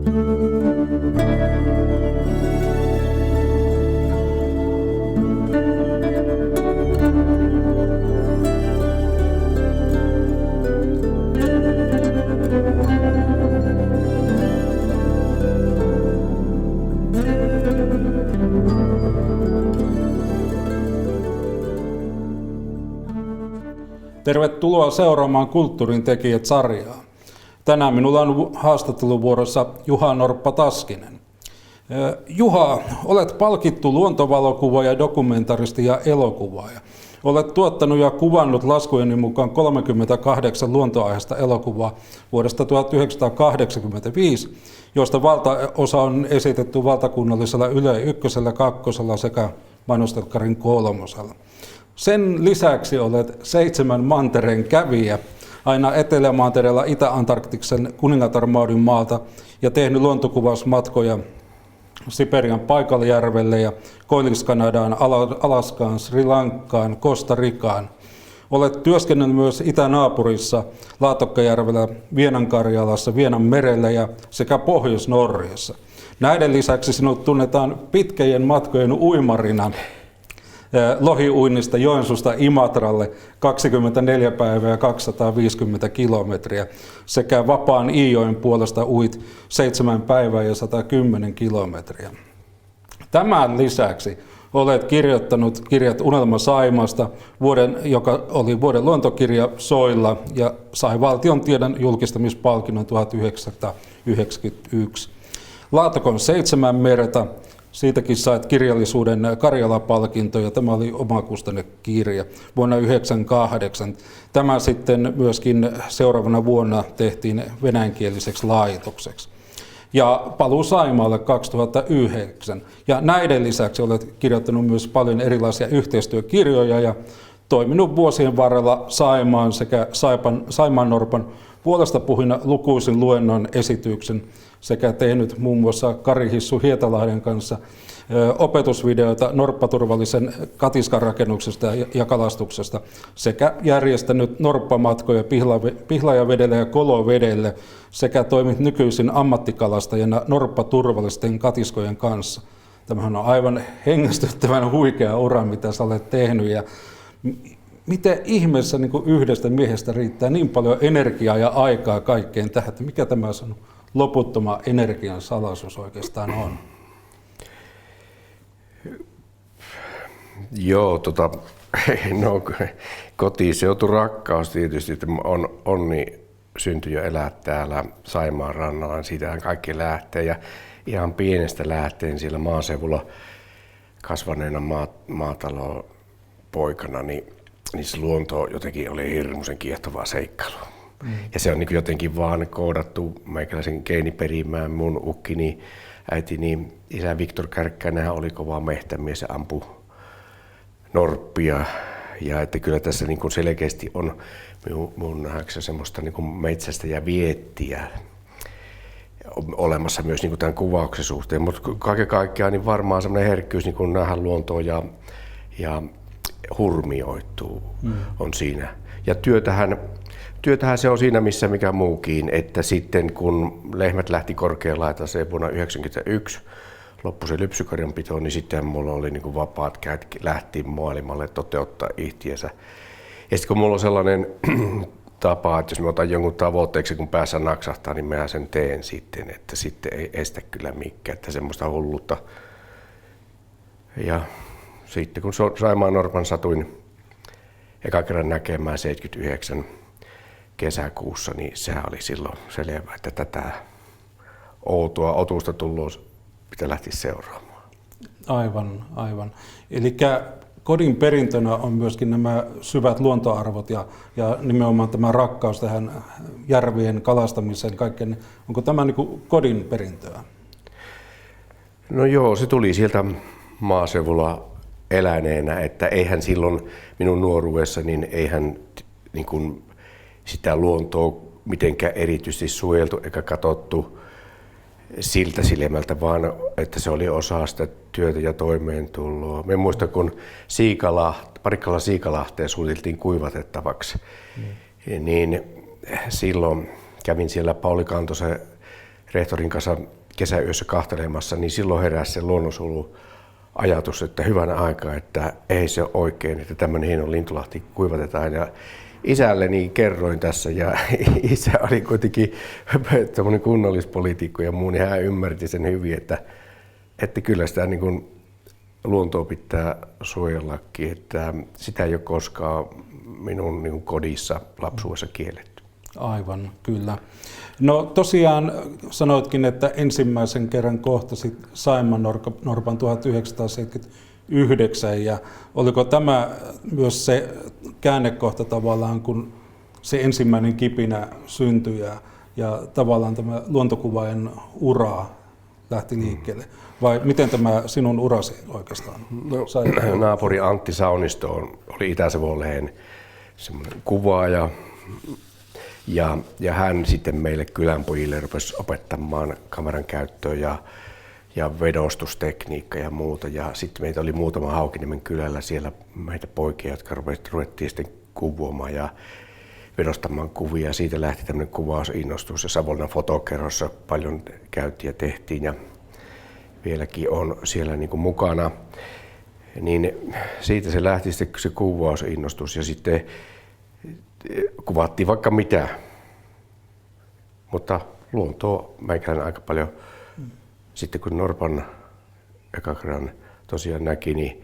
Tervetuloa seuraamaan Kulttuurin tekijät-sarjaa. Tänään minulla on haastatteluvuorossa Juha Norppa-Taskinen. Juha, olet palkittu luontovalokuvaaja, dokumentaristi ja elokuvaaja. Olet tuottanut ja kuvannut laskujeni mukaan 38 luontoaiheista elokuvaa vuodesta 1985, joista valtaosa on esitetty valtakunnallisella Yle Ykkösellä, Kakkosella sekä Mainostelkkarin Kolmosella. Sen lisäksi olet 7 mantereen kävijä, aina Etelämantereella Itä-Antarktiksen Kuningatar Maudin maalta ja tehnyt luontokuvausmatkoja Siperian Baikaljärvelle ja Koillis-Kanadaan, Alaskaan, Sri Lankaan, Costa Ricaan. Olet työskennellyt myös itänaapurissa, Laatokkajärvellä, Vienankarjalassa, Vienan merellä ja sekä Pohjois-Norjassa. Näiden lisäksi sinut tunnetaan pitkäjen matkojen uimarina. Lohiuinnista Joensuusta Imatralle 24 päivää ja 250 kilometriä sekä vapaan Iijoen puolesta uit 7 päivää ja 110 kilometriä. Tämän lisäksi olet kirjoittanut kirjat Unelma Saimaasta, joka oli vuoden luontokirja Soilla ja sai valtion tiedon julkistamispalkinnon 1991. Laatokon 7 merta. Siitäkin sait kirjallisuuden Karjala-palkinto ja tämä oli omakustannekirja vuonna 1998. Tämä sitten myöskin seuraavana vuonna tehtiin venäjänkieliseksi laitokseksi. Ja Paluu Saimaalle 2009. Ja näiden lisäksi olet kirjoittanut myös paljon erilaisia yhteistyökirjoja ja toiminut vuosien varrella Saimaan sekä Saimaannorpan puolesta puhuina lukuisin luennon esityksen sekä tehnyt muun muassa Kari Hissu Hietalahden kanssa opetusvideoita norppaturvallisen katiskan rakennuksesta ja kalastuksesta sekä järjestänyt norppamatkoja Pihlajavedelle ja Kolovedelle sekä toimit nykyisin ammattikalastajana norppaturvallisten katiskojen kanssa. Tämähän on aivan hengästyttävän huikea ura, mitä sä olet tehnyt. Ja miten ihmeessä niin yhdestä miehestä riittää niin paljon energiaa ja aikaa kaikkeen tähän, että mikä tämä on loputtoman energian salaisuus oikeastaan on? Joo, no kotiseuturakkaus tietysti, että on onni syntyä ja elää täällä Saimaan rannalla, niin siitähän kaikki lähtee ja ihan pienestä lähteen siellä maaseudulla kasvaneena maatalon poikana, niin se luonto jotenkin oli hirmuisen kiehtovaa seikkailua. Ja se on niin jotenkin vaan koodattu meikäläisen geeniperimään. Mun ukkini, äitini, isä Viktor Kärkkäinenhän oli kova mehtämies ja ampui norppia. Ja että kyllä tässä niin kuin selkeästi on mun nähdäkseni semmoista niin kuin metsästä ja viettiä olemassa myös niin kuin tämän kuvauksen suhteen. Mutta kaiken kaikkiaan niin varmaan semmoinen herkkyys niin kuin nähdä luontoa ja hurmioituu on siinä. Ja työtähän se on siinä missä mikä muukin, että sitten kun lehmät lähti Korkealaitaseen vuonna 1991, loppui se lypsykarjanpito, niin sitten mulla oli niin kuin vapaat kädet lähti maailmalle toteuttaa ihtiensä. Ja sitten kun mulla on sellainen tapa, että jos mä otan jonkun tavoitteeksi, kun päässä naksahtaa, niin mä sen teen sitten, että sitten ei estä kyllä mikään, että semmoista hulluutta. Ja sitten kun Saimaannorpan satuin eka kerran näkemään 79 kesäkuussa, niin sehän oli silloin selvä, että tätä outoa otusta tullut pitää lähteä seuraamaan. Aivan. Elikkä kodin perintönä on myöskin nämä syvät luontoarvot ja nimenomaan tämä rakkaus tähän järvien kalastamiseen kaikkeen. Onko tämä niin kuin kodin perintöä? No joo, se tuli sieltä maaseudulla eläneenä, että eihän silloin minun nuoruudessa, niin eihän niin kuin sitä luontoa mitenkään erityisesti suojeltu eikä katsottu siltä silmältä, vaan että se oli osa sitä työtä ja toimeentuloa. Me muistan, kun Parikkalan Siikalahteen suunniteltiin kuivatettavaksi, niin silloin kävin siellä Pauli Kantosen rehtorin kanssa kesäyössä kahtelemassa, niin silloin heräsi se luonnonsuojeluajatus, että hyvänä aikaa, että ei se ole oikein, että tämmöinen hieno lintulahti kuivatetaan. Ja isälleni kerroin tässä, ja isä oli kuitenkin tämmöinen kunnallispoliitikko ja muu, niin hän ymmärti sen hyvin, että kyllä sitä niin kuin luontoa pitää suojellakin, että sitä ei ole koskaan minun niin kuin kodissa lapsuudessa kielletty. Aivan, kyllä. No tosiaan sanoitkin, että ensimmäisen kerran kohtasit saimaannorpan 1979, ja oliko tämä myös se käännekohta tavallaan, kun se ensimmäinen kipinä syntyi ja tavallaan tämä luontokuvaajan ura lähti liikkeelle? Vai miten tämä sinun urasi oikeastaan sai? Naapuri Antti Saunisto oli Itä-Savon semmoinen kuvaaja, ja hän sitten meille kylänpojille rupesi opettamaan kameran käyttöä ja vedostustekniikkaa ja muuta. Ja sitten meitä oli muutama Haukiniemen kylällä siellä meitä poikia, jotka ruvettiin sitten kuvaamaan ja vedostamaan kuvia. Siitä lähti tämmöinen kuvausinnostus, ja Savonlinnan fotokerhossa paljon käytiin ja tehtiin, ja vieläkin on siellä niin kuin mukana. Niin siitä se lähti sitten se kuvausinnostus, ja sitten kuvattiin vaikka mitä, mutta luontoa meikäläinen aika paljon. Sitten kun norpan eka kerran tosiaan näki, niin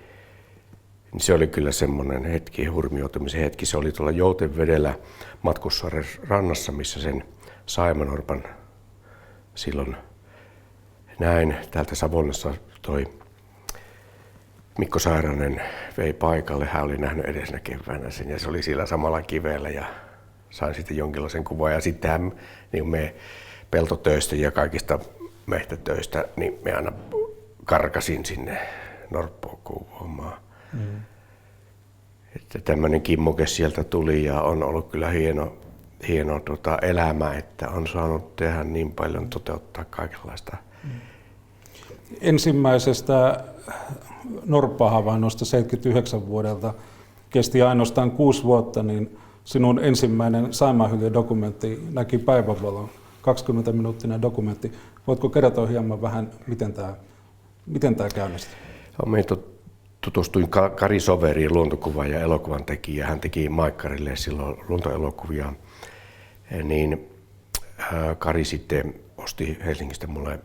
se oli kyllä semmoinen hetki, hurmioitumisen hetki. Se oli tuolla Joutenvedellä Matkussaaren rannassa, missä sen saimaannorpan silloin näin. Täältä Savonlinnassa toi Mikko Sairanen vei paikalle. Hän oli nähnyt edellisenä keväänä sen, ja se oli siellä samalla kivellä, ja sain sitten jonkinlaisen kuvan. Ja sitten niin me peltotöistä ja kaikista mehtätöistä, niin me aina karkasin sinne norppaa kuvaamaan. Että tämmöinen kimmoke sieltä tuli, ja on ollut kyllä hieno elämä, että on saanut tehdä niin paljon, toteuttaa kaikenlaista. Ensimmäisestä norppahavainnosta 79 vuodelta kesti ainoastaan 6 vuotta, niin sinun ensimmäinen Saimaanhylje-dokumentti näki päivänvalon, 20-minuuttinen dokumentti. Voitko kertoa hieman vähän, miten tämä käynnistyi? Minä tutustuin Kari Soveriin, luontokuvaaja ja elokuvan tekijä. Hän teki Maikkarille silloin luontoelokuvia. Niin Kari sitten osti Helsingistä mulle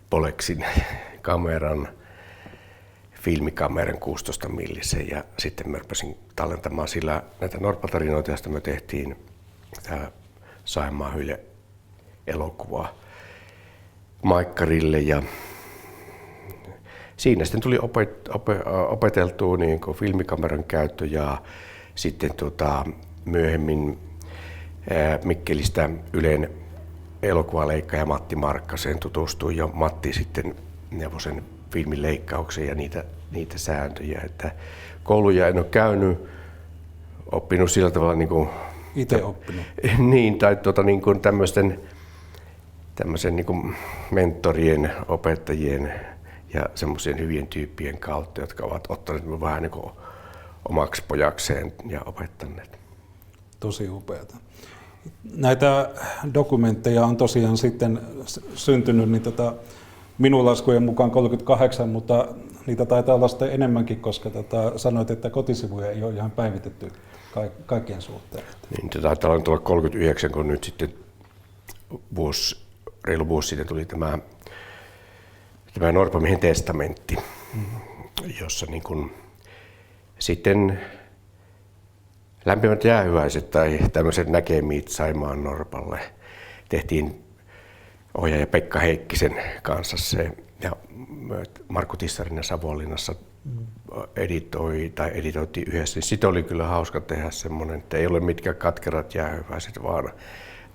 Polexin kameran, filmikameran 16 millisen, ja sitten mä rupesin tallentamaan sillä näitä norppatarinoita, joista me tehtiin tämä Saimaanhylje-elokuva Maikkarille, ja siinä sitten tuli opeteltua niin kuin filmikameran käyttö, ja sitten myöhemmin Mikkelistä Ylen elokuvaleikkaaja Matti Markkasen tutustui, ja Matti sitten neuvoi sen filmin leikkaukseen ja niitä sääntöjä, että kouluja en ole käynyt, oppinut sillä tavalla niin kuin itse oppinut. Niin, tai niin kuin tämmöisen niin kuin mentorien, opettajien ja semmoisien hyvien tyyppien kautta, jotka ovat ottaneet minun vähän niin kuin omaksi pojakseen ja opettaneet. Tosi upeata. Näitä dokumentteja on tosiaan sitten syntynyt niin minun laskujen mukaan 38, mutta niitä taitaa olla sitten enemmänkin, koska sanoit, että kotisivuja ei ole ihan päivitetty kaikkien suhteen. Niin, taitaa olla tuolla 39, kun nyt sitten reilu vuosi sitten tuli tämä Norpamiehen testamentti, jossa niin kun sitten lämpimät jäähyväiset tai tämmöiset näkemit Saimaannorpalle tehtiin ohjaaja Pekka Heikkisen kanssa se, ja Markku Tissarinen Savonlinnassa editoitiin yhdessä. Sitten oli kyllä hauska tehdä semmoinen, että ei ole mitkään katkerat jäähyväiset,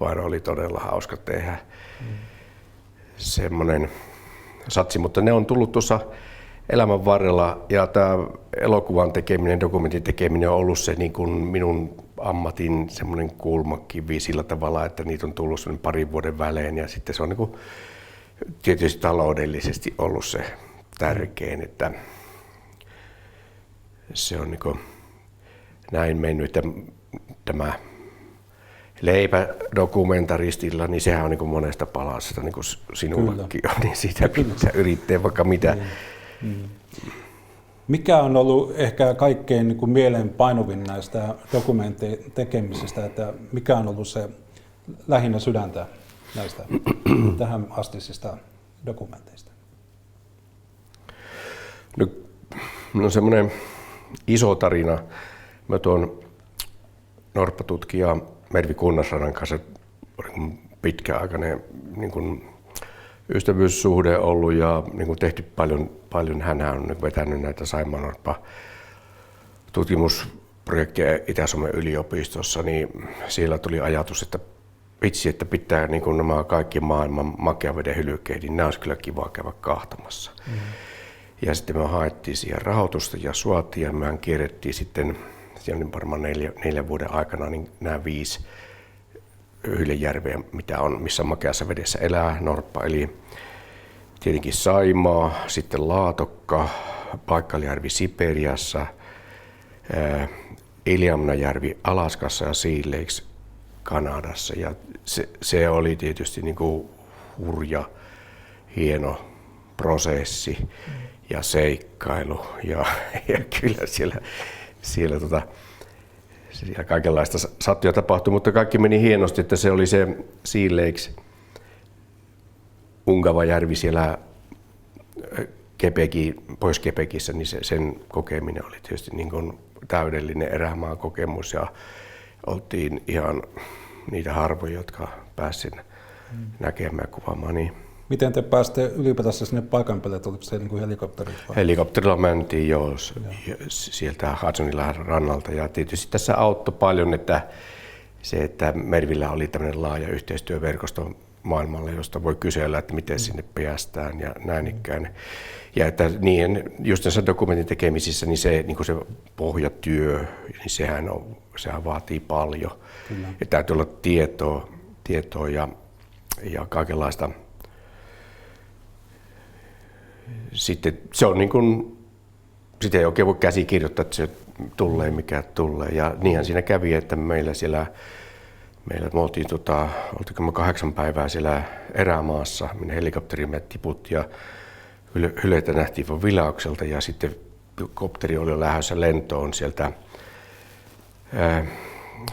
vaan oli todella hauska tehdä semmoinen satsi, mutta ne on tullut tuossa elämän varrella, ja tämä elokuvan tekeminen, dokumentin tekeminen on ollut se niin kuin minun ammatin semmoinen kulmakivi sillä tavalla, että niitä on tullut semmoinen 2 vuoden välein, ja sitten se on niin kuin tietysti taloudellisesti ollut se tärkein, että se on niin kuin näin mennyt, että tämä leipädokumentaristilla, niin sehän on niin kuin monesta palasesta, niin kuin sinullakin on, niin siitä pitää yrittää vaikka mitä. Mikä on ollut ehkä kaikkein niin kuin mieleenpainuvin näistä dokumenttien tekemisistä, että mikä on ollut se lähinnä sydäntä näistä tähän astisista dokumenteista? No semmoinen iso tarina. Mä tuon norppatutkija Mervi Kunnasrannan kanssa pitkäaikainen niin kuin ystävyyssuhde ollut ja niin kuin tehty paljon. Hän on niin vetänyt näitä Saimaannorppa tutkimusprojekteja Itä-Suomen yliopistossa, niin siellä tuli ajatus, että vitsi, että pitää niin kuin nämä kaikki maailman makeaveden hylkeet, niin nämä olisi kyllä kiva käydä kahtamassa. Ja sitten me haettiin siihen rahoitusta ja suotiin ja mehän kierrettiin sitten, siellä oli varmaan 4 vuoden aikana, niin nämä 5 hyljejärveä, mitä on, missä makeassa vedessä elää norppa, eli tietenkin Saimaa, sitten Laatokka, Baikaljärvi Siperiassa, Iliamnajärvi Alaskassa ja Sea Lakes Kanadassa. Ja se oli tietysti niin kuin hurja, hieno prosessi ja seikkailu. Ja kyllä siellä kaikenlaista sattui ja tapahtui, mutta kaikki meni hienosti, että se oli se Sea Lakes Ungavajärvi siellä Pohjois-Kepekissä, niin sen kokeminen oli tietysti niin kuin täydellinen erämaan kokemus ja oltiin ihan niitä harvoja, jotka pääsivät näkemään ja kuvaamaan. Niin. Miten te pääsitte ylipäätänsä sinne paikan päälle, oliko se niin kuin helikopterilla? Helikopterilla mentiin jo sieltä Hudsonilahden rannalta ja tietysti tässä auttoi paljon, että Mervillä oli tämmöinen laaja yhteistyöverkosto maailmalle, josta voi kysellä, että miten sinne päästään ja näin ikään. Ja että just näissä dokumentin tekemisissä, niin se pohjatyö, niin sehän vaatii paljon. Kyllä. Ja täytyy olla tietoa ja kaikenlaista. Sitten se on niin kuin, sitä ei oikein voi käsikirjoittaa, että se tulee mikä tulee. Ja niinhän siinä kävi, että meillä me oltiin oltiinko me 8 päivää siellä erämaassa, minne helikopterimme tiputti ja hyleitä nähtiin vaan vilaukselta ja sitten kopteri oli jo lähdössä lentoon sieltä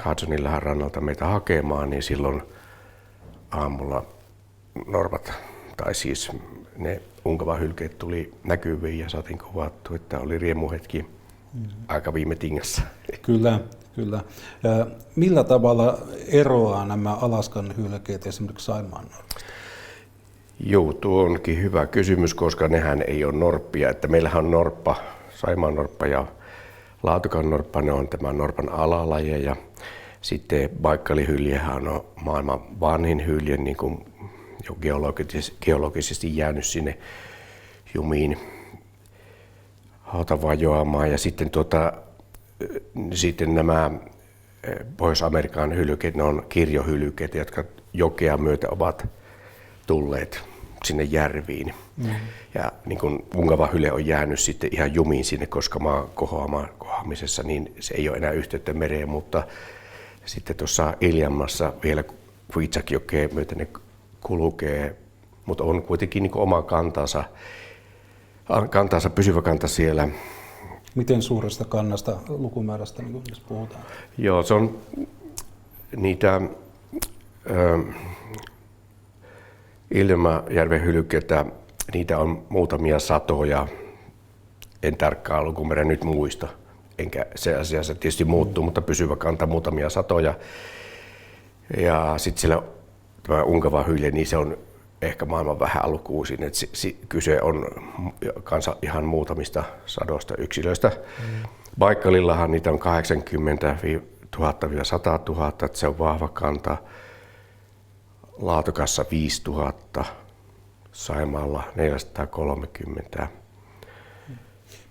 Hudsonilahden rannalta meitä hakemaan, niin silloin aamulla norpat, tai siis ne Ungava-hylkeet tuli näkyviin ja saatiin kuvattu, että oli riemuhetki aika viime tingassa. Kyllä. Millä tavalla eroaa nämä Alaskan hylkeet esimerkiksi Saimaannorpasta? Joo, tuo onkin hyvä kysymys, koska nehän ei ole norppia. Että meillähän on norppa, Saimaannorppa ja Laatokannorppa, ne on tämän norpan alalajeja. Ja sitten Baikkalihyljehän on maailman vanhin hylje, niin kuin jo geologisesti jäänyt sinne jumiin hautavajoamaan. Ja sitten nämä Pohjois-Amerikan hylkeet, ne on kirjohylkeet, jotka jokea myötä ovat tulleet sinne järviin. Ja niin kun Ungava-hylje on jäänyt sitten ihan jumiin sinne, koska maan kohoamisessa niin se ei ole enää yhteyttä mereen, mutta sitten tuossa Iliamassa vielä Vuitsak-jokea myötä ne kulkee, mutta on kuitenkin niin oma kantansa, pysyvä kanta siellä. Miten suuresta kannasta lukumäärästä niin jos puhutaan? Joo, se on niitä Ilmajärven hylkeitä, niitä on muutamia satoja, en tarkkaan lukumäärä nyt muista, enkä se asiassa tietysti muuttuu, mutta pysyvä kanta muutamia satoja. Ja sitten siellä tämä Ungava hylje, niin se on ehkä maailman vähälukuisin, että kyse on kanssa ihan muutamista sadosta yksilöistä. Baikkalillahan niitä on 80 000–100 000, että se on vahva kanta. Laatokassa 5000, Saimaalla 430.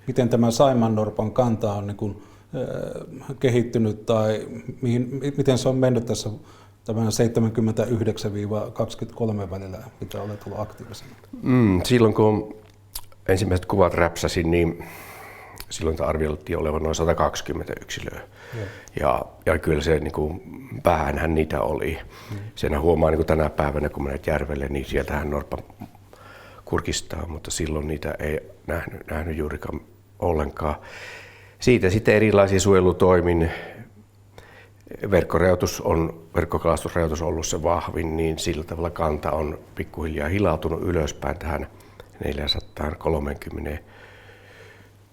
Miten tämä Saimaannorpan kanta on niin kuin, kehittynyt tai miten se on mennyt tässä tämän 79–23 välillä, mitä olet ollut aktiivisena? Silloin kun ensimmäiset kuvat räpsäsin, niin silloin arvioitiin olevan noin 120 yksilöä. Ja kyllä se niin kuin, vähänhän niitä oli. Siinä huomaa niin kuin tänä päivänä, kun menet järvelle, niin sieltähän norppa kurkistaa, mutta silloin niitä ei nähnyt juurikaan ollenkaan. Siitä sitten erilaisia suojelutoimin. Verkkokalastusrajoitus on ollut se vahvin, niin sillä tavalla kanta on pikkuhiljaa hilautunut ylöspäin tähän 430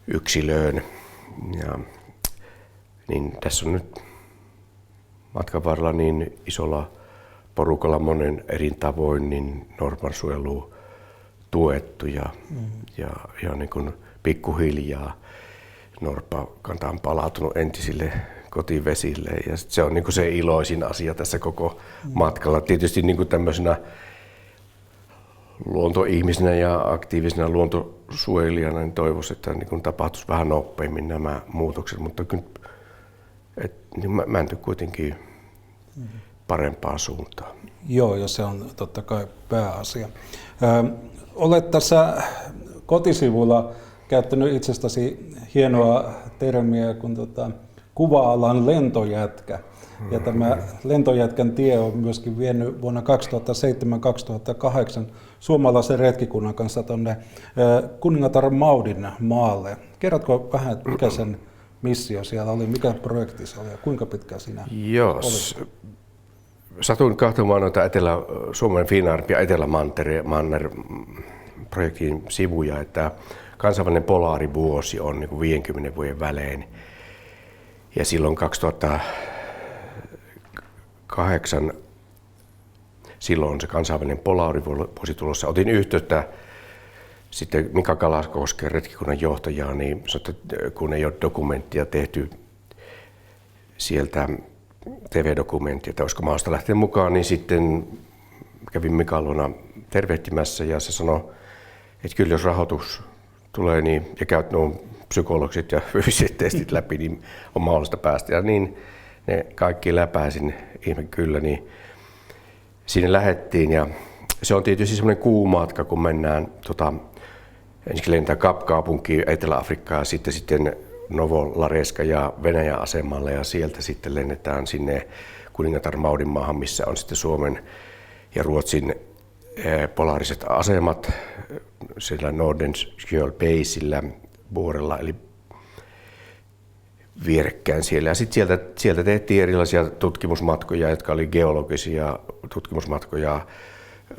yksilöön. Ja, niin tässä on nyt matkan varrella niin isolla porukalla monen eri tavoin niin norpan suojelua tuettu ja niin kuin pikkuhiljaa norppakanta on palautunut entisille kotivesille ja se on niin kuin se iloisin asia tässä koko matkalla. Tietysti niin kuin tämmöisenä luontoihmisenä ja aktiivisena luontosuojelijana niin toivoisin, että niin kuin tapahtuisi vähän nopeammin nämä muutokset, mutta kyllä niin mänty kuitenkin parempaan suuntaan. Joo, ja se on totta kai pääasia. Olet tässä kotisivulla käyttänyt itsestäsi hienoa termiä kuin kuva-alan lentojätkä. Ja tämä lentojätkän tie on myöskin vienyt vuonna 2007-2008 suomalaisen retkikunnan kanssa tuonne kuningatar Maudin maalle. Kerrotko vähän, mikä sen missio siellä oli, mikä projekti se oli ja kuinka pitkä siinä oli? Satuin katsomaan noita Suomen Finnair ja Etelä-Manner projektin sivuja, että kansainvälinen polaarivuosi on niin kuin 50 vuoden välein. Ja silloin 2008, silloin on se kansainvälinen polaarivuosi tulossa. Otin yhteyttä sitten Mika Kalaskosken retkikunnan johtajaan, niin sanoi, että kun ei ole dokumenttia tehty sieltä, TV-dokumentti, että olisiko mahdollista lähteä mukaan, niin sitten kävin Mika luona tervehtimässä ja se sanoi, että kyllä jos rahoitus tulee niin, ja käyt nuo psykologiset ja fyysiset testit läpi, niin on mahdollista päästä. Ja niin ne kaikki läpäisin, ihme kyllä, niin sinne lähdettiin. Ja se on tietysti semmoinen kuumatka, kun mennään ensin lentää Kap-kaupunkiin Etelä-Afrikkaan ja sitten Novo-Lareska ja Venäjän asemalle ja sieltä sitten lennetään sinne kuningatar Maudin maahan, missä on sitten Suomen ja Ruotsin polaariset asemat siellä Nordenskjöld Baseillä vuorella eli vierekkäin siellä. Ja sitten sieltä tehtiin erilaisia tutkimusmatkoja, jotka oli geologisia tutkimusmatkoja,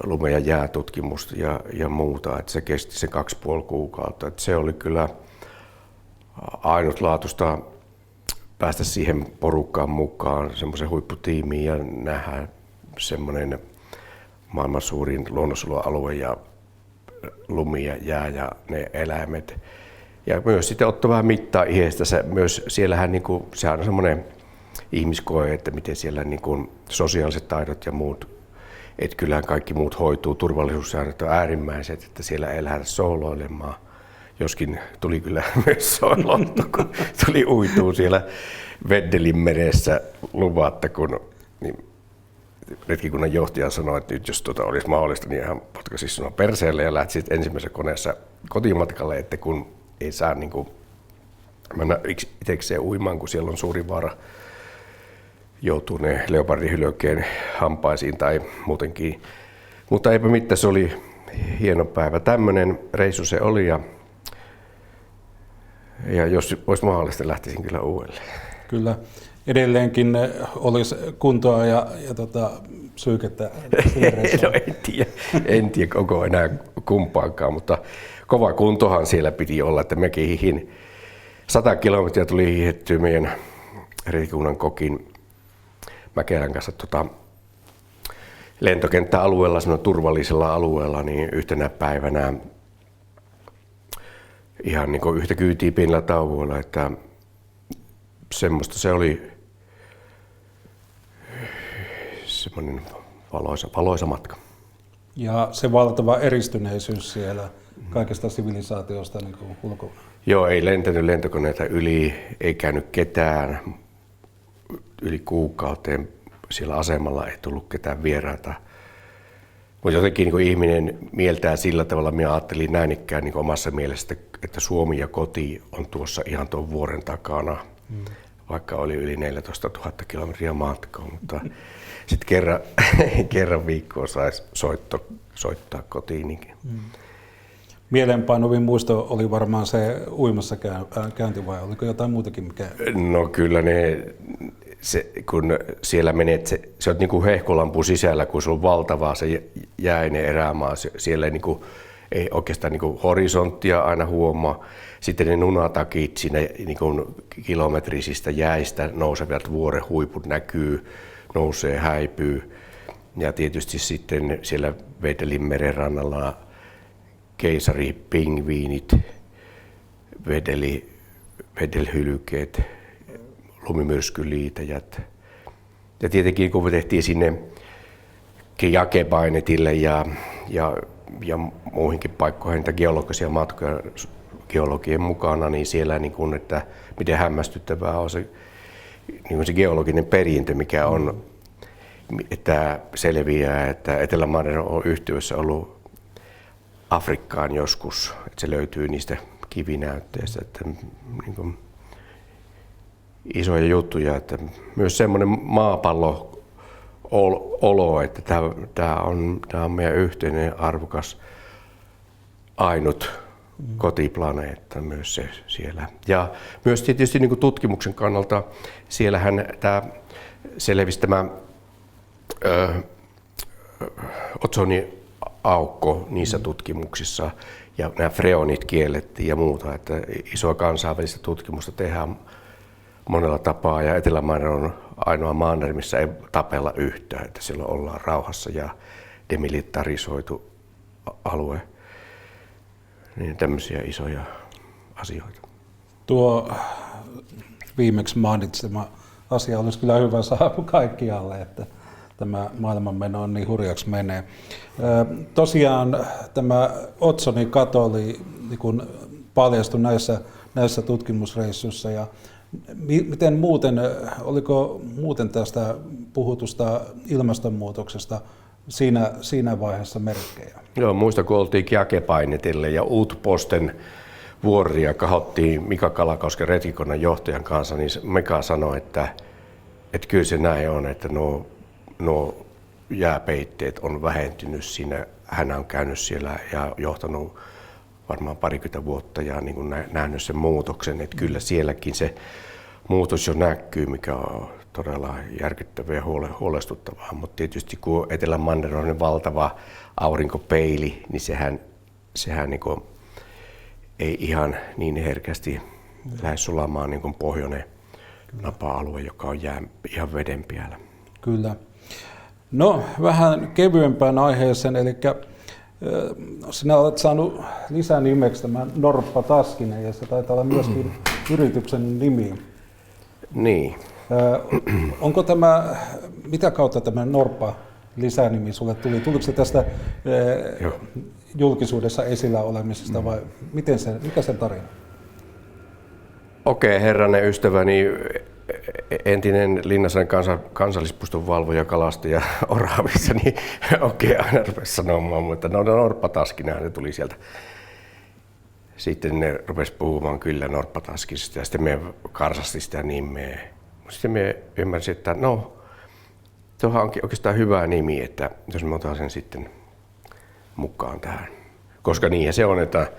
lume- ja jäätutkimusta ja muuta. Et se kesti se 2,5 kuukautta. Et se oli kyllä ainutlaatuista päästä siihen porukkaan mukaan, semmoisen huipputiimiin ja nähdä semmoinen maailman suurin luonnonsuojelualue ja lumi ja jää ja ne eläimet. Ja myös sitten ottaa vähän mittaa ihestä. Myös siellähän niinku, sehän on semmoinen ihmiskoe, että miten siellä niinku sosiaaliset taidot ja muut, että kyllähän kaikki muut hoituu. Turvallisuussäännöt on äärimmäiset, että siellä ei lähdetä sooloilemaan. Joskin tuli kyllä myös soolottu, kun tuli uituu siellä Veddelin meressä luvatta, kun niin retkikunnan johtaja sanoi, että nyt jos olisi mahdollista, niin hän potkaisisi sinua perseelle ja lähti ensimmäisessä koneessa kotimatkalle, että kun ei saa niin kuin mennä itsekseen uimaan, kun siellä on suuri vaara joutuu ne leopardihylökkeen hampaisiin tai muutenkin. Mutta eipä mitään, se oli hieno päivä. Tämmöinen reissu se oli ja jos olisi mahdollista, lähtisin kyllä uudelleen. Kyllä. Edelleenkin olisi kuntoa ja psyykettä. No, en tiedä koko enää kumpaankaan, mutta kova kuntohan siellä piti olla, että mekin hihin 100 kilometriä tuli hiihettyä meidän retkikunnan kokin Mäkelän kanssa lentokenttäalueella, semmoinen turvallisella alueella, niin yhtenä päivänä ihan niin kuin yhtä kyytiä pienillä tauoilla, että semmoista se oli semmoinen valoisa matka. Ja se valtava eristyneisyys siellä kaikesta sivilisaatiosta niin kuin ulkona. Joo, ei lentänyt lentokoneita yli, ei käynyt ketään yli kuukauteen. Siellä asemalla ei tullut ketään vieraita. Mutta jotenkin niin ihminen mieltää sillä tavalla, minä ajattelin näin ikään niin omassa mielessä, että Suomi ja koti on tuossa ihan tuon vuoren takana, vaikka oli yli 14 000 kilometriä matkaa, mutta sitten kerran viikkoa saisi soittaa kotiinkin. Mieleenpainuvin muisto oli varmaan se uimassa käynti, vai oliko jotain muutakin? No kyllä kun siellä menet, se on niin kuin hehkulampu sisällä, kun se on valtavaa se jäinen erämaa. Siellä ei oikeastaan niin kuin horisonttia aina huomaa. Sitten ne nunatakit siinä niin kuin kilometrisistä jäistä nousevat vuoren huiput näkyy, nousee, häipyy. Ja tietysti sitten siellä Wedelin merenrannalla keisaripingviinit, vedelhylkeet, lumimyrskyliitäjät. Ja tietenkin kun me tehtiin sinne Jakepainetille ja muihinkin paikkoihin niitä geologisia matkoja geologien mukana, niin siellä niin kun, että miten hämmästyttävää on se, niin kuin se geologinen perintö, mikä on, että selviää, että Etelä-Manner on yhteydessä ollut Afrikkaan joskus, että se löytyy niistä kivinäytteistä, että niin kuin isoja juttuja, että myös semmoinen maapallo-olo, että tämä on meidän yhteinen arvokas ainut kotiplaneetta myös se siellä. Ja myös tietysti niin kuin tutkimuksen kannalta siellähän tämä selvisi tämä otsoniaukko niissä tutkimuksissa ja nämä freonit kiellettiin ja muuta, että isoa kansainvälistä tutkimusta tehdään monella tapaa ja Etelä-Manner on ainoa manner, missä ei tapella yhtään, että silloin ollaan rauhassa ja demilitarisoitu alue. Niin tämmöisiä isoja asioita. Tuo viimeksi mainitsema asia olisi kyllä hyvä saada kaikkialle, että tämä maailmanmeno on niin hurjaksi menee. Tosiaan tämä otsoninkato oli niin paljastui näissä tutkimusreissuissa. Ja miten muuten, oliko muuten tästä puhutusta ilmastonmuutoksesta siinä vaiheessa merkkejä? Joo, muista kun oltiin Jakepainetille ja Utposten vuoria kahottiin Mika Kalakosken retkikonnan johtajan kanssa, niin Mika sanoi, että kyllä se näin on, että nuo jääpeitteet on vähentynyt siinä. Hän on käynyt siellä ja johtanut varmaan 20 vuotta ja niin kuin nähnyt sen muutoksen, että kyllä sielläkin se muutos jo näkyy, mikä on todella järkyttävää ja huolestuttavaa, mutta tietysti kun Etelä-Manner on valtava aurinkopeili, niin sehän niin kuin ei ihan niin herkästi lähde sulamaan niin kuin pohjoinen napa-alue, joka on ihan veden päällä. Kyllä. No, vähän kevyempään aiheeseen, eli sinä olet saanut lisänimeksi tämän Norppa Taskinen, ja se taitaa olla myöskin yrityksen nimi. Niin. Onko mitä kautta tämä Norppa lisänimi sulle tuli? Tuliko se tästä julkisuudessa esillä olemisesta vai mikä sen tarina? Okei, herranen ystäväni, entinen Linnansaaren kansallispuiston valvoja, kalastaja Oravissa, niin aina rupesi sanomaan, mutta Norppa Taskinen, se tuli sieltä. Sitten ne rupesi puhumaan kyllä Norppa Taskisesta ja sitten me karsasti sitä nimeä. Sitten me ymmärsin, että tuohan onkin oikeastaan hyvä nimi, että jos me otan sen sitten mukaan tähän. Koska niinhän se on, että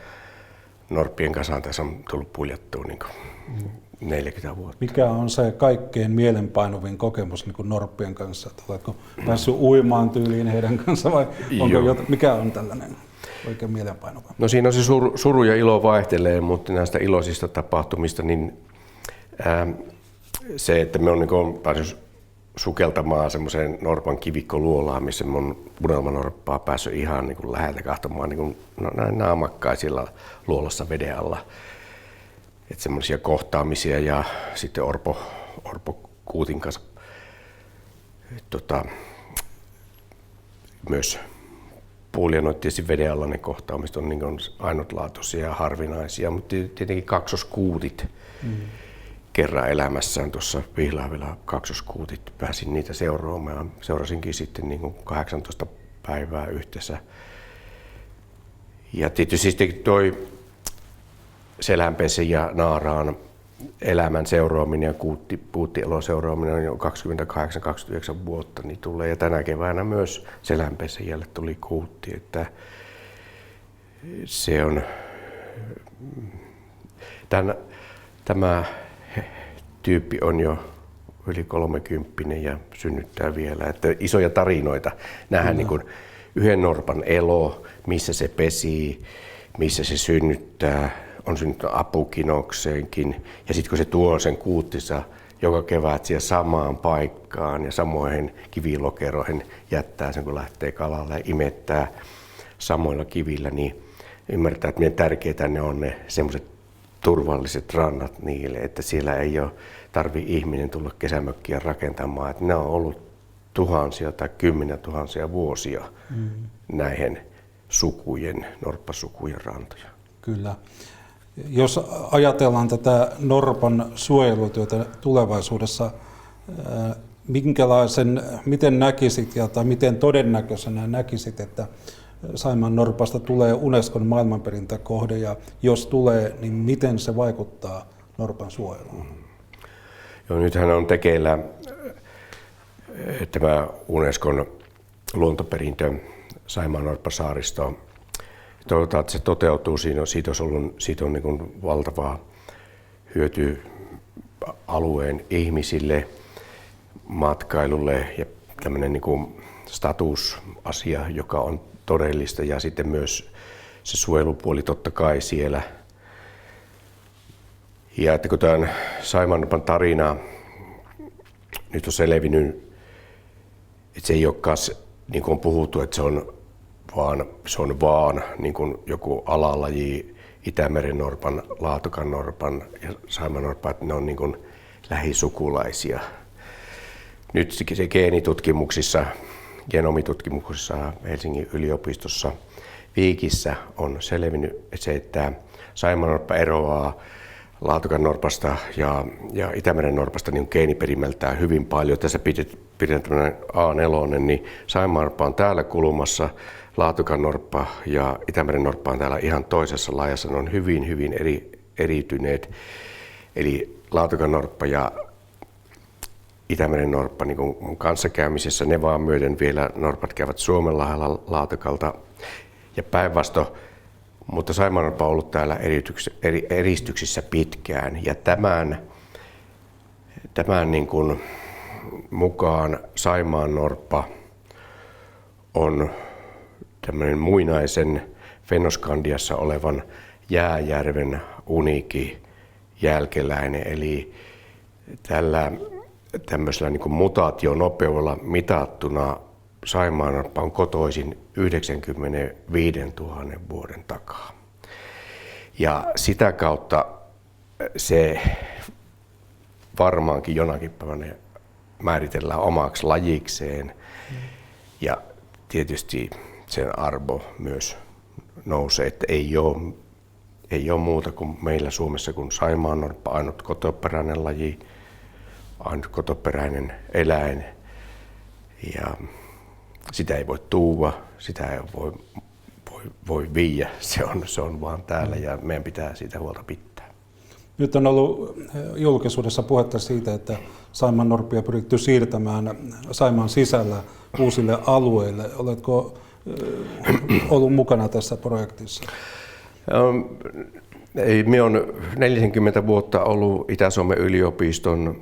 norppien kasaan tässä on tullut puljattua niin 40 vuotta. Mikä on se kaikkein mielenpainuvin kokemus niin norppien kanssa? Oletko päässyt uimaan tyyliin heidän kanssa vai mikä on tällainen oikein mielenpainuva? No siinä on se suru ja ilo vaihtelee, mutta näistä iloisista tapahtumista, niin se, että me on niin päässyt sukeltamaan semmoiseen norpan kivikkoluolaan, missä mun unelmanorppaa päässyt ihan niin läheltä katsomaan niin naamakkaisilla luolassa veden alla. Että semmoisia kohtaamisia ja sitten Orpo Kuutin kanssa myös puulianoit tietysti veden alla ne kohtaamiset on niin ainutlaatuisia ja harvinaisia, mutta tietenkin kaksoskuutit kerran elämässään tuossa Pihlaavilla kaksoskuutit pääsin niitä seuraamaan. Seurasinkin sitten niin 18 päivää yhteensä. Ja tietysti toi selänpesi ja naaraan elämän seuraaminen ja kuuttielon seuraaminen on jo 28-29 vuotta niin tulee. Ja tänä keväänä myös selänpesijälle tuli kuutti, että se on tämä tyyppi on jo yli 30 ja synnyttää vielä. Että isoja tarinoita nähdään niin kuin yhden norpan elo, missä se pesii, missä se synnyttää. On synnyttänyt apukinokseenkin. Ja sitten kun se tuo sen kuuttinsa joka kevät siihen samaan paikkaan ja samoihin kivilokeroihin jättää sen, kun lähtee kalalle ja imettää samoilla kivillä, niin ymmärtää, että miten tärkeitä ne on ne semmoiset turvalliset rannat niille, että siellä ei ole tarvitse ihminen tulla kesämökkiä rakentamaan. Että ne on ollut tuhansia tai 10 000 vuosia näihin norppasukujen rantoja. Kyllä. Jos ajatellaan tätä norpan suojelutyötä tulevaisuudessa, miten näkisit tai miten todennäköisenä näkisit, että Saimaan norpasta tulee Unescon maailmanperintökohde, ja jos tulee, niin miten se vaikuttaa norpan suojeluun? Joo, nythän on tekeillä tämä Unescon luontoperintö Saimaan norppasaaristo. Toivotaan, että se toteutuu. Siitä on niin kuin valtavaa hyöty alueen ihmisille, matkailulle ja tämmöinen niin kuin statusasia, joka on todellista, ja sitten myös se suojelupuoli totta kai siellä. Ja että kun tämän Saimaannorpan tarina nyt on selvinnyt, että se ei olekaan niin kuin on puhuttu, että se on vaan niin kuin joku alalaji, Itämeren norpan, Laatokan norpan ja Saimaannorpan, että ne on niin kuin lähisukulaisia. Nyt se geenitutkimuksissa, genomitutkimuksissa Helsingin yliopistossa Viikissä on selvinnyt se, että Saimaannorppa eroaa Laatokan norpasta ja Itämeren norpasta niin geeniperimeltään hyvin paljon. Tässä pidetään tämmöinen A4, niin Saimaannorppa on täällä kulmassa, Laatokan norppa ja Itämeren norppa on täällä ihan toisessa laajassa. Ne on hyvin eriytyneet. Eli Laatokan norppa ja Itämeren norppa niin kuin kanssakäymisessä, ne vaan myöden vielä norpat käyvät Suomenlahdella Laatokalta ja päinvastoin. Mutta Saimaannorppa on ollut täällä eristyksissä pitkään, ja tämän niin kuin mukaan Saimaannorppa on tämmöinen muinaisen Fennoskandiassa olevan jääjärven uniikki jälkeläinen, eli tällä tämmöisellä niin kuin mutaationopeudella mitattuna Saimaannorppa on kotoisin 95 000 vuoden takaa. Ja sitä kautta se varmaankin jonakin päivänä määritellään omaksi lajikseen. Ja tietysti sen arvo myös nousee, että ei ole muuta kuin meillä Suomessa kuin Saimaannorppa, ainut kotoperäinen laji, ainut kotoperäinen eläin. Ja sitä ei voi tuua, sitä ei voi viiä, se on vaan täällä ja meidän pitää siitä huolta pitää. Nyt on ollut julkisuudessa puhetta siitä, että Saimaannorppia pyritty siirtämään Saimaan sisällä uusille alueille. Oletko ollut mukana tässä projektissa? Minä olen 40 vuotta ollut Itä-Suomen yliopiston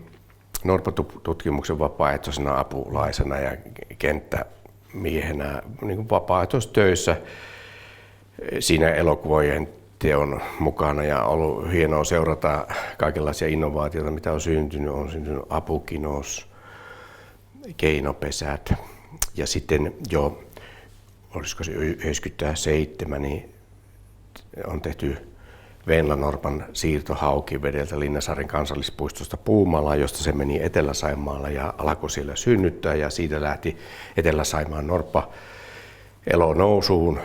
norppatutkimuksen vapaaehtoisena apulaisena ja kenttämiehenä niin kuin vapaaehtoistöissä siinä elokuvojen teon mukana, ja ollut hienoa seurata kaikenlaisia innovaatioita, mitä on syntynyt. On syntynyt apukinous, keinopesät, ja sitten jo, olisiko se 97, niin on tehty Venlanorpan siirto Haukivedeltä Linnasaaren kansallispuistosta Puumalaan, josta se meni Etelä-Saimaalla ja alkoi siellä synnyttää, ja siitä lähti Etelä-Saimaan norppa elo nousuun.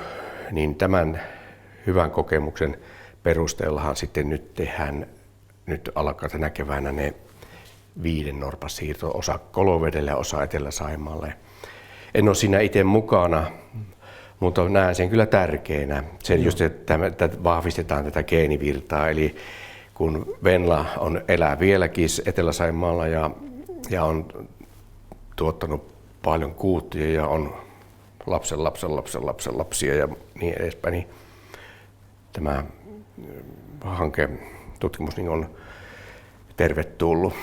Niin tämän hyvän kokemuksen perusteellahan sitten nyt alkaa tänä keväänä ne 5 norpan siirto, osa Kolovedelle ja osa Etelä-Saimaalle. En ole siinä itse mukana, mutta näen sen kyllä tärkeänä. Sen just, että vahvistetaan tätä geenivirtaa. Eli kun Venla elää vieläkin Etelä-Saimaalla ja on tuottanut paljon kuuttia ja on lapsia ja niin edespäin, niin tämä tutkimus niin on tervetullut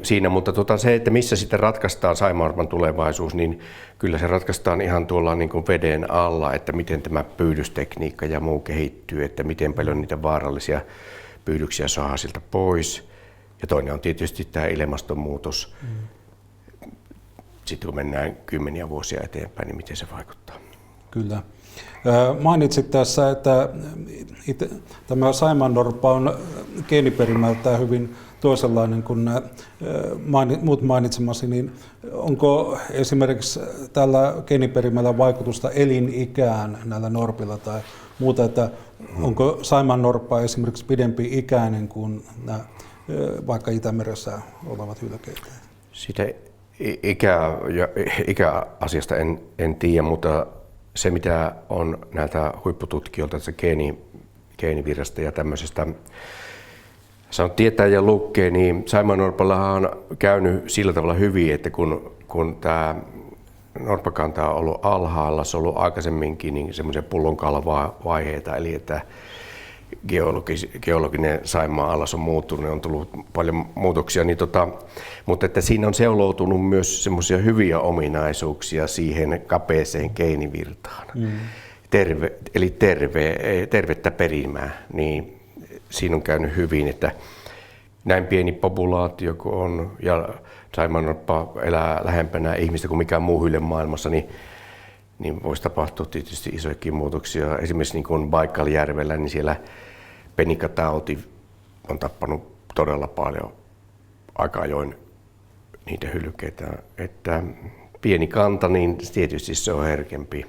siinä. Mutta se, että missä sitten ratkaistaan saimaannorpan tulevaisuus, niin kyllä se ratkaistaan ihan tuolla niin kuin veden alla, että miten tämä pyydystekniikka ja muu kehittyy, että miten paljon niitä vaarallisia pyydyksiä saa siltä pois. Ja toinen on tietysti tämä ilmastonmuutos. Sitten kun mennään kymmeniä vuosia eteenpäin, niin miten se vaikuttaa. Kyllä. Mainitsit tässä, että tämä saimaannorppa on geeniperimältään hyvin toisenlainen kuin nämä muut mainitsemasi, niin onko esimerkiksi tällä geeniperimällä vaikutusta elinikään näillä norpilla tai muuta, että onko saimaannorppa esimerkiksi pidempi ikäinen kuin nämä vaikka Itämeressä olevat hylkeet? Sitä ikäasiasta en tiedä, mutta se mitä on näiltä huippututkijoilta, se geenivirrasta ja tämmöisestä tietää ja lukee, niin saimaannorpallahan on käynyt sillä tavalla hyvin, että kun tämä norppakanta on ollut alhaalla, se on ollut aikaisemminkin niin semmoisia pullonkaula-vaiheita, eli että geologinen Saimaan allas on muuttunut, on tullut paljon muutoksia, niin mutta että siinä on seuloutunut myös semmoisia hyviä ominaisuuksia siihen kapeeseen geenivirtaan. Eli tervettä perimää, niin siinä on käynyt hyvin, että näin pieni populaatio kuin on ja saimaannorppa elää lähempänä ihmistä kuin mikään muu hylje maailmassa, niin voisi tapahtua tietysti isojakin muutoksia. Esimerkiksi niin kuin Baikaljärvellä, niin siellä penikatauti on tappanut todella paljon aika ajoin niitä hylkeitä. Että pieni kanta, niin tietysti se on herkempi.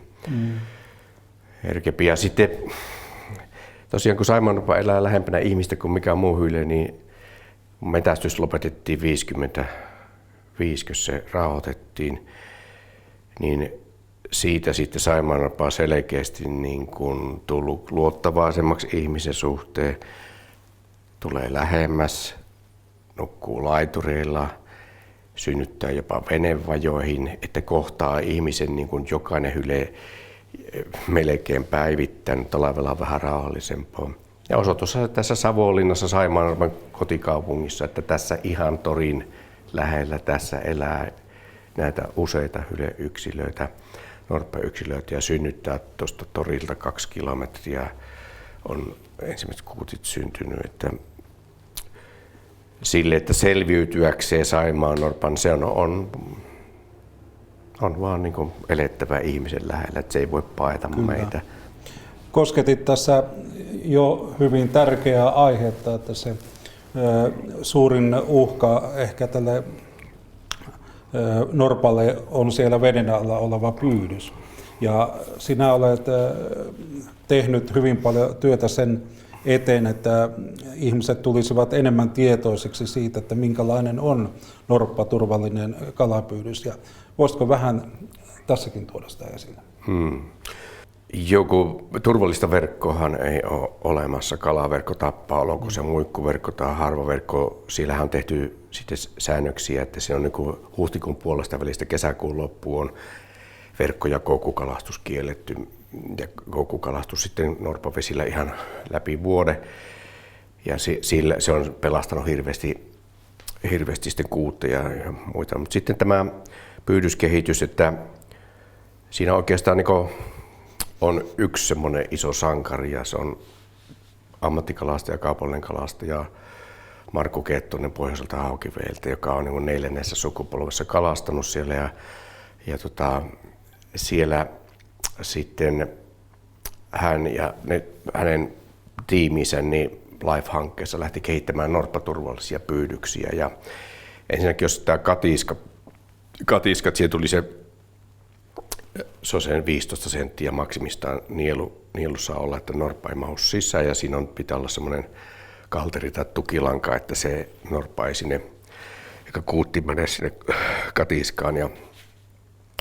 Ja sitten tosiaan kun saimaannorppa elää lähempänä ihmistä kuin mikään muu hylje, niin metästys lopetettiin 55, kun se rauhoitettiin, niin siitä sitten saimaannorppa selkeästi niin kuin tullut luottavaisemmaksi ihmisen suhteen, tulee lähemmäs, nukkuu laitureilla, synnyttää jopa venevajoihin, että kohtaa ihmisen niin kuin jokainen hylje melkein päivittäin, talvella on vähän rauhallisempaa. Ja osoitus tässä Savonlinnassa Saimaannorpan kotikaupungissa, että tässä ihan torin lähellä tässä elää näitä useita hyljeyksilöitä, norppayksilöitä ja synnyttää tuosta torilta 2 kilometriä on ensimmäiset kuutit syntynyt. Että sille, että selviytyäkseen saimaannorpan, se on vaan niin kuin elettävä ihmisen lähellä, että se ei voi paeta meitä. Kosketit tässä jo hyvin tärkeää aihetta, että se suurin uhka ehkä tälle norpalle on siellä veden alla oleva pyydys. Ja sinä olet tehnyt hyvin paljon työtä sen eteen, että ihmiset tulisivat enemmän tietoisiksi siitä, että minkälainen on norppaturvallinen kalapyydys. Ja voisitko vähän tässäkin tuoda sitä esille? Joku turvallista verkkoahan ei ole olemassa. Kalaverkko tappaa, onko se muikkuverkko tai harvaverkko. Siellähän on tehty sitten säännöksiä, että se on niin kuin huhtikuun puolesta välistä kesäkuun loppuun on verkko- ja koukkukalastus kielletty. Ja koukkukalastus sitten norppavesillä ihan läpi vuoden. Ja se on pelastanut hirveästi sitten kuutteja ja muita. Mutta sitten tämä pyydyskehitys, että siinä oikeastaan niin on yksi semmoinen iso sankari ja se on ammattikalastaja, kaupallinen kalastaja Markku Kettunen Pohjoiselta Haukiveeltä, joka on niin 4. sukupolvessa kalastanut siellä ja siellä sitten hän ja hänen tiiminsä niin LIFE-hankkeessa lähti kehittämään norppaturvallisia pyydyksiä ja ensinnäkin jos tämä katiskat, siihen tuli se on sen 15 senttiä maksimistaan nielu saa olla, että norppa ei mahdu sisään ja siinä pitää olla semmoinen kalteri tai tukilanka, että se norppa ei sinne, eikä kuutti mene sinne katiskaan. Ja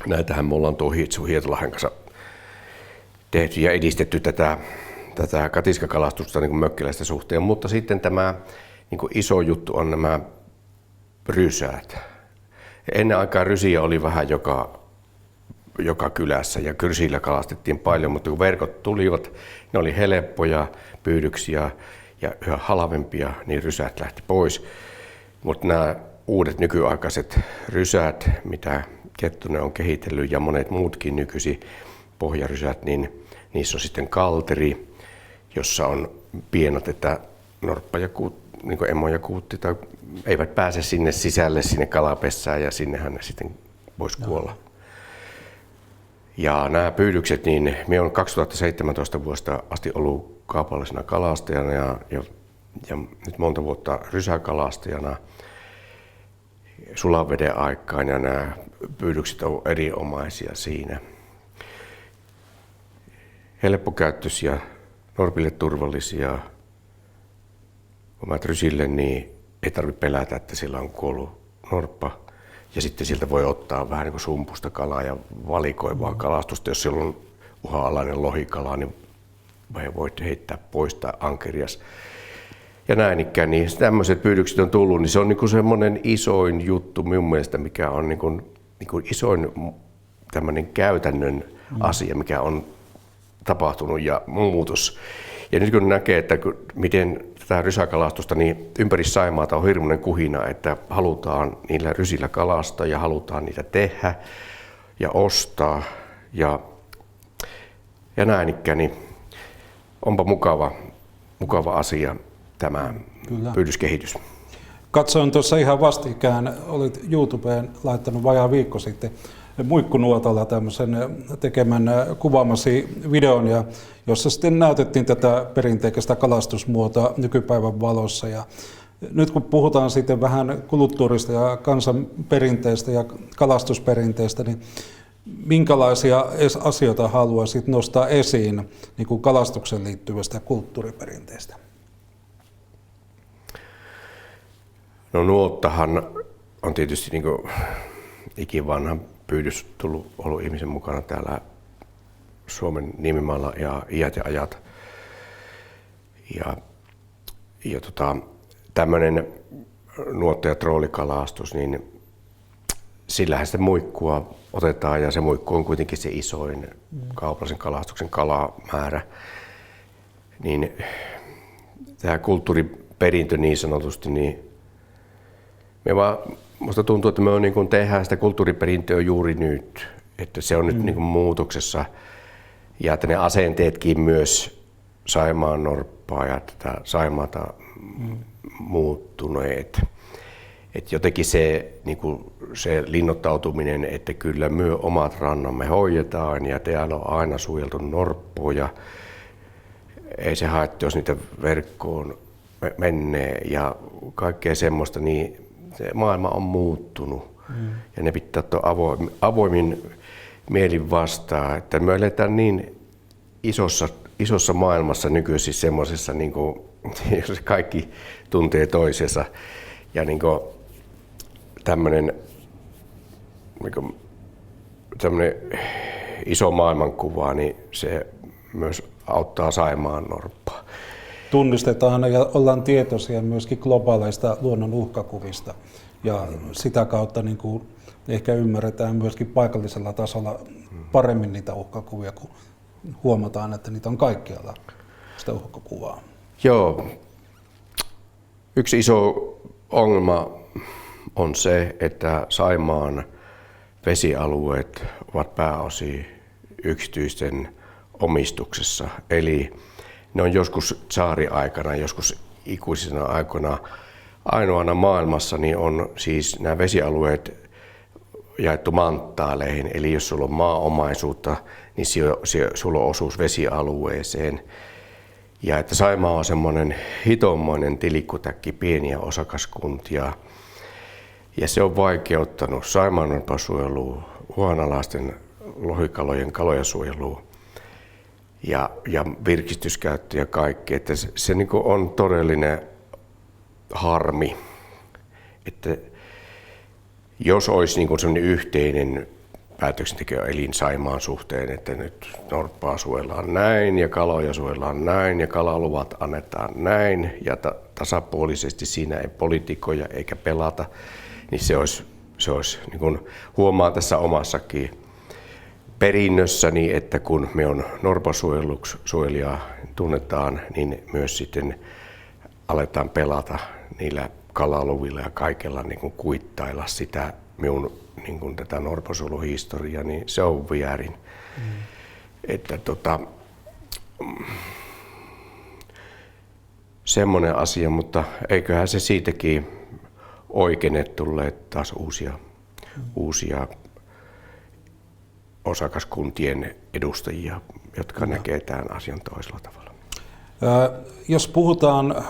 näitähän me ollaan tuo Hietolahden kanssa tehty ja edistetty tätä katiskakalastusta niin kuin mökkiläisten suhteen, mutta sitten tämä niin kuin iso juttu on nämä rysäät. Ennen aikaa rysiä oli vähän joka kylässä ja rysillä kalastettiin paljon, mutta kun verkot tulivat, ne oli helppoja pyydyksiä ja yhä halvempia, niin rysät lähti pois. Mutta nämä uudet nykyaikaiset rysät, mitä Kettunen on kehitellyt ja monet muutkin nykyisin pohjarysät, niin niissä on sitten kalteri, jossa on pienot, että norppa ja niin kuin emo ja kuutti eivät pääse sinne sisälle, sinne kalapessään ja sinnehän ne sitten voisi kuolla. Ja nämä pyydykset, niin minä olen 2017 vuodesta asti ollut kaupallisena kalastajana ja nyt monta vuotta rysäkalastajana sulaveden aikaan ja nämä pyydykset ovat erinomaisia siinä. Helppokäyttöisiä, norpille turvallisia. Kun mä rysille, niin ei tarvitse pelätä, että sillä on kuollut norppa. Ja sitten siltä voi ottaa vähän niin kuin sumpusta kalaa ja valikoivaa kalastusta. Jos siellä on uhanalainen lohikala, niin voit heittää pois tai ankerias. Ja näin ikään, niin tämmöiset pyydykset on tullut, niin se on niin kuin semmoinen isoin juttu minun mielestä, mikä on niin kuin isoin tämmöinen käytännön asia, mikä on tapahtunut ja muutos. Ja nyt kun näkee, että miten tätä rysäkalastusta, niin ympäri Saimaata on hirmuinen kuhina, että halutaan niillä rysillä kalastaa ja halutaan niitä tehdä ja ostaa ja näin ikään, niin onpa mukava asia tämä pyydyskehitys. Katsoin tuossa ihan vastikään, olit YouTubeen laittanut vajaa viikko sitten muikkunuotalla tämmöisen tekemän kuvaamasi videon, jossa sitten näytettiin tätä perinteistä kalastusmuotoa nykypäivän valossa. Ja nyt kun puhutaan sitten vähän kulttuurista ja kansanperinteistä ja kalastusperinteistä, niin minkälaisia asioita haluaisit nostaa esiin niin kuin kalastukseen liittyvästä kulttuuriperinteestä? No nuottahan on tietysti niin kuin ikivanha pyydys ollut ihmisen mukana täällä Suomen niemimaalla ja iät ja ajat. Ja tämmöinen nuotta- ja troolikalastus, niin sillähän sitä muikkua otetaan ja se muikku on kuitenkin se isoin kaupallisen kalastuksen kalamäärä. Niin tämä kulttuuriperintö niin sanotusti, niin minusta tuntuu, että me niin tehdään sitä kulttuuriperintöä juuri nyt, että se on nyt niin muutoksessa ja että ne asenteetkin myös Saimaan norppaa ja tätä Saimaata muuttuneet. Että jotenkin se, niin se linnoittautuminen, että kyllä me omat rannamme hoidetaan ja täällä on aina suojeltu norppoja. Ei se haittaa, jos niitä verkkoon menee ja kaikkea semmoista, niin se maailma on muuttunut ja ne pitää ottaa avoimin mielin vastaan, että me eletään niin isossa maailmassa nykyisin semmoisessa, niin jos kaikki tuntee toisensa ja niin tämmöinen iso maailmankuva, niin se myös auttaa Saimaan norppaa. Tunnistetaan ja ollaan tietoisia myöskin globaaleista luonnon uhkakuvista ja sitä kautta niin kuin ehkä ymmärretään myöskin paikallisella tasolla paremmin niitä uhkakuvia, kun huomataan, että niitä on kaikkialla sitä uhkakuvaa. Joo. Yksi iso ongelma on se, että Saimaan vesialueet ovat pääosin yksityisten omistuksessa, eli ne on joskus tsaariaikana, joskus ikuisina aikoina ainoana maailmassa, niin on siis nämä vesialueet jaettu manttaaleihin. Eli jos sulla on maaomaisuutta, niin sulla on osuus vesialueeseen. Ja että Saimaa on semmoinen hitommoinen tilikkutäkki, pieniä osakaskuntia. Ja se on vaikeuttanut saimaannorpan suojelua, uhanalaisten lohikalojen kalojen suojelua. Ja virkistyskäyttö ja kaikki, että se niin kuin on todellinen harmi, että jos olisi niin kuin sellainen yhteinen päätöksentekoelin Saimaan suhteen, että nyt norppaa suojellaan näin ja kaloja suojellaan näin ja kalaluvat annetaan näin ja tasapuolisesti siinä ei poliitikoja eikä pelata, niin se olisi niin kuin huomaan tässä omassakin perinnössäni, että kun me on norpasuojelija tunnetaan, niin myös sitten aletaan pelata niillä kalaluvilla ja kaikella niin kuin kuittailla sitä minun niin kuin tätä norpasuojeluhistoriaa, niin se on väärin. Että semmoinen asia, mutta eiköhän se siitäkin oikein, että tulee taas uusia osakaskuntien edustajia, jotka näkee tämän asian toisella tavalla. Jos puhutaan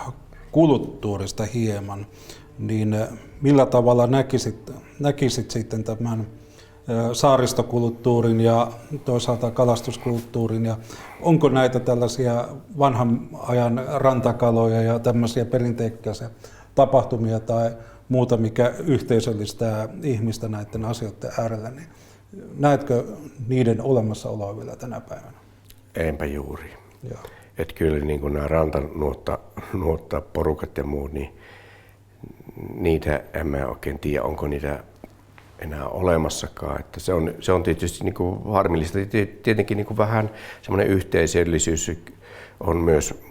kulttuurista hieman, niin millä tavalla näkisit sitten tämän saaristokulttuurin ja toisaalta kalastuskulttuurin, ja onko näitä tällaisia vanhan ajan rantakaloja ja tämmöisiä perinteikäisiä tapahtumia tai muuta, mikä yhteisöllistää ihmistä näiden asioiden äärellä, niin näetkö niiden olemassaoloa vielä tänä päivänä? Enpä juuri. Joo. Että kyllä niin kuin nämä rantanuotta porukat ja muut, niin niitä en mä oikein tiedä, onko niitä enää olemassakaan. Että se on tietysti niin kuin harmillista. Tietenkin niin kuin vähän semmoinen yhteisöllisyys on myös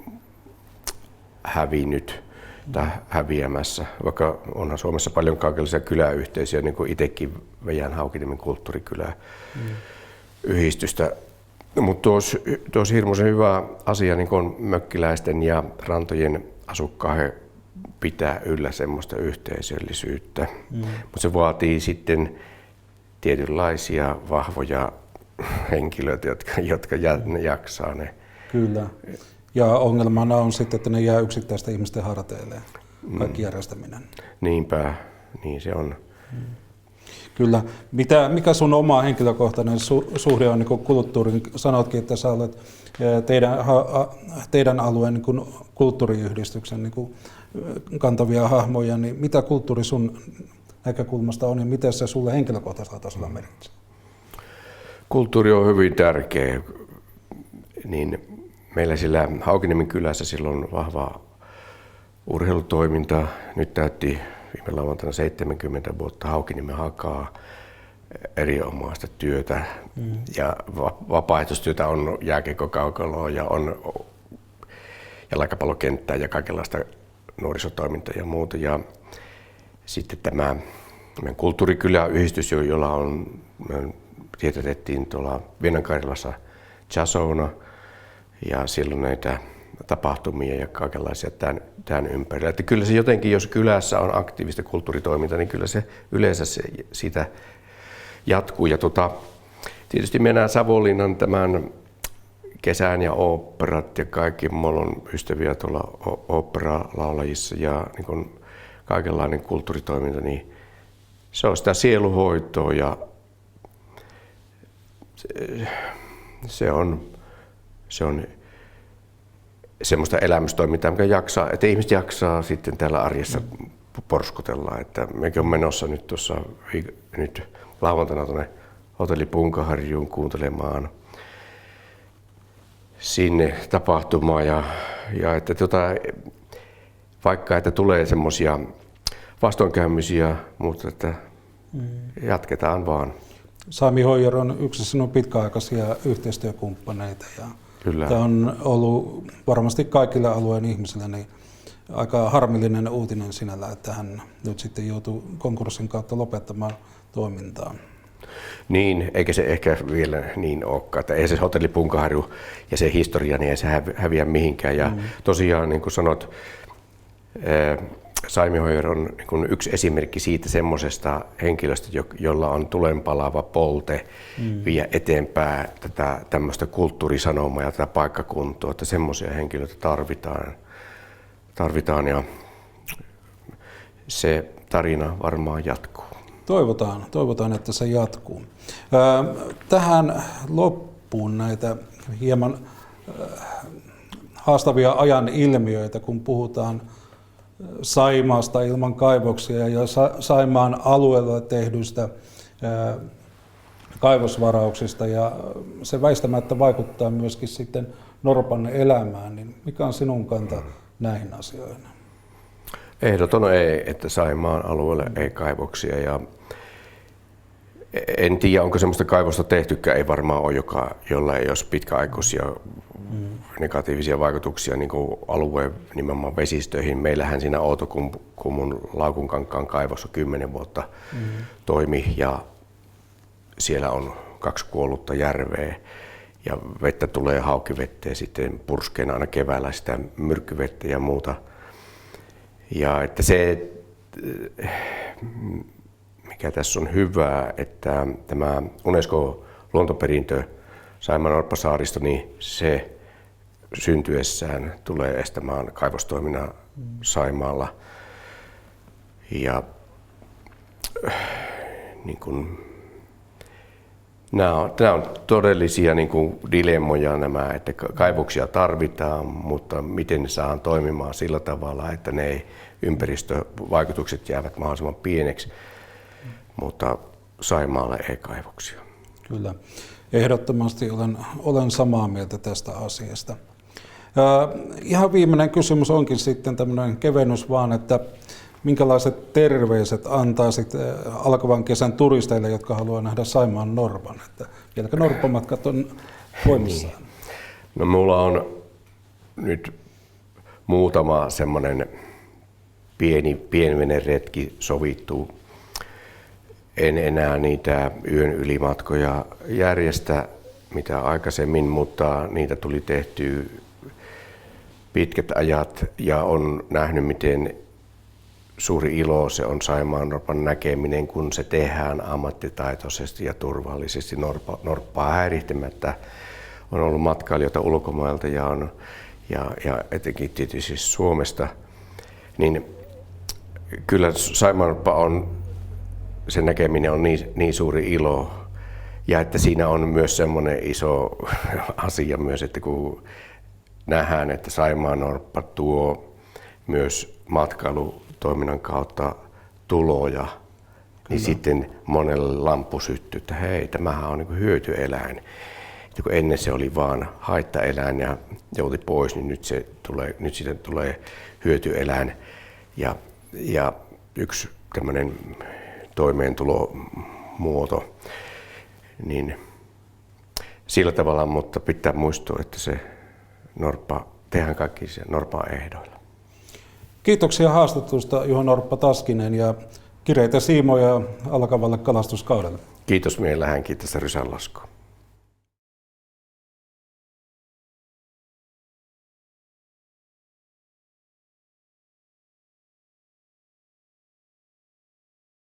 hävinnyt tai häviämässä, vaikka onhan Suomessa paljon kaikenlaisia kyläyhteisöjä, niin kuin itsekin Vejän Haukiniemen kulttuurikylä-yhdistystä. Mutta tuossa hirmuisen hyvä asia niin kuin mökkiläisten ja rantojen asukkaiden pitää yllä semmoista yhteisöllisyyttä. Mutta se vaatii sitten tietynlaisia vahvoja henkilöitä, jotka jaksaa ne. Kyllä. Ja ongelmana on sitten, että ne jää yksittäisten ihmisten harteille, kaikki järjestäminen. Niinpä, niin se on. Kyllä. Mikä sun oma henkilökohtainen suhde on niin kulttuurin? Sanotkin, että sä olet teidän alueen niin kulttuuriyhdistyksen niin kantavia hahmoja, niin mitä kulttuuri sun näkökulmasta on ja miten se sulle henkilökohtaisella tasolla merkitsee? Kulttuuri on hyvin tärkeä. Niin meillä sillä Haukiniemen kylässä silloin vahva urheilutoiminta. Nyt täytti viime lauantaina 70 vuotta Haukiniemen Hakaa, erinomaista työtä ja vapaaehtoistyötä on jääkiekkokaukaloa ja on jalkapallokenttää ja kaikenlaista nuorisotoimintaa ja muuta. Ja sitten tämä meidän kulttuurikyläyhdistys, jolla on, me tietätettiin tuolla Vienankarilassa Chasona ja silloin näitä tapahtumia ja kaikenlaisia tämän ympärillä. Että kyllä se jotenkin, jos kylässä on aktiivista kulttuuritoimintaa, niin kyllä se yleensä siitä jatkuu. Ja tietysti mennään Savonlinnan tämän kesän ja oopperat ja kaikki. Mulla on ystäviä tuolla oopperalaulajissa ja niin kun kaikenlainen kulttuuritoiminta, niin se on sitä sieluhoitoa ja se on semmoista elämystoimintaa, mikä jaksaa, että ihmiset jaksaa sitten täällä arjessa porskutella. Että mekin on menossa nyt tuossa nyt lauantaina tuonne hotelli Punkaharjuun kuuntelemaan sinne tapahtumaan ja että vaikka että tulee semmoisia vastoinkäymisiä, mutta että jatketaan vaan. Sami Hoijer on yksi sinun pitkäaikaisia yhteistyökumppaneita ja Kyllä. Tämä on ollut varmasti kaikille alueen ihmisille niin aika harmillinen uutinen sinällä, että hän nyt sitten joutuu konkurssin kautta lopettamaan toimintaa. Niin, eikä se ehkä vielä niin olekaan, että ei se hotelli Punkaharju ja se historia, niin ei se häviä mihinkään. Ja tosiaan, niin kuin sanot, Sami Hoijer on niin yksi esimerkki siitä semmoisesta henkilöstä, jolla on tulenpalava polte viedä eteenpäin tätä tämmöistä kulttuurisanomaa ja tätä paikkakuntaa, että semmoisia henkilöitä tarvitaan ja se tarina varmaan jatkuu. Toivotaan, että se jatkuu. Tähän loppuun näitä hieman haastavia ajan ilmiöitä, kun puhutaan Saimaasta ilman kaivoksia ja Saimaan alueella tehdyistä kaivosvarauksista ja se väistämättä vaikuttaa myöskin sitten norpan elämään, niin mikä on sinun kanta näihin asioihin? Ehdoton ei, että Saimaan alueelle ei kaivoksia ja en tiedä, onko semmoista kaivosta tehtykään, ei varmaan ole, jolla ei olisi pitkäaikaisia negatiivisia vaikutuksia niin kuin alueen nimenomaan vesistöihin. Meillähän siinä Outokummun Laukunkankaan kaivos 10 vuotta toimi ja siellä on 2 kuollutta järveä ja vettä tulee haukivettä ja sitten purskeen aina keväällä sitä myrkkyvettä ja muuta. Ja että se, mikä tässä on hyvää, että tämä UNESCO-luontoperintö Saimaan-Norppasaaristo, niin se syntyessään tulee estämään kaivostoiminnan Saimaalla. Ja niin kuin, nämä on todellisia niin kuin dilemmoja nämä, että kaivoksia tarvitaan, mutta miten ne saadaan toimimaan sillä tavalla, että ne ympäristövaikutukset jäävät mahdollisimman pieneksi, mutta Saimaalle ei kaivoksia. Kyllä, ehdottomasti olen samaa mieltä tästä asiasta. Ihan viimeinen kysymys onkin sitten tämmöinen kevennys vaan, että minkälaiset terveiset antaisit alkavan kesän turisteille, jotka haluaa nähdä Saimaan norpan? Että vieläkö norppamatkat on voimissaan? No mulla on nyt muutama semmoinen pienvene retki sovittu. En enää niitä yön ylimatkoja järjestä mitä aikaisemmin, mutta niitä tuli tehtyä pitkät ajat ja on nähnyt, miten suuri ilo se on Saimaannorpan näkeminen, kun se tehdään ammattitaitoisesti ja turvallisesti norppaa häirittämättä. On ollut matkailijoita ulkomailta ja etenkin tietysti Suomesta. Niin kyllä Saimaannorppa on, sen näkeminen on niin suuri ilo. Ja että siinä on myös semmoinen iso asia myös, että kun nähdään, että Saimaannorppa tuo myös matkailutoiminnan kautta tuloja, niin sitten monelle lamppu syttyy, että hei, tämähän on niin hyötyeläin. Ja kun ennen se oli vaan haittaeläin ja jouti pois, niin nyt siitä tulee hyötyeläin. Ja yksi tämmöinen toimeentulomuoto, niin sillä tavalla, mutta pitää muistaa, että se norppa, tehdään kaikki norpan ehdoilla. Kiitoksia haastattelusta Juho Norppa-Taskinen ja kireitä siimoja alkavalle kalastuskaudelle. Kiitos mielellähän, kiitos rysänlaskua.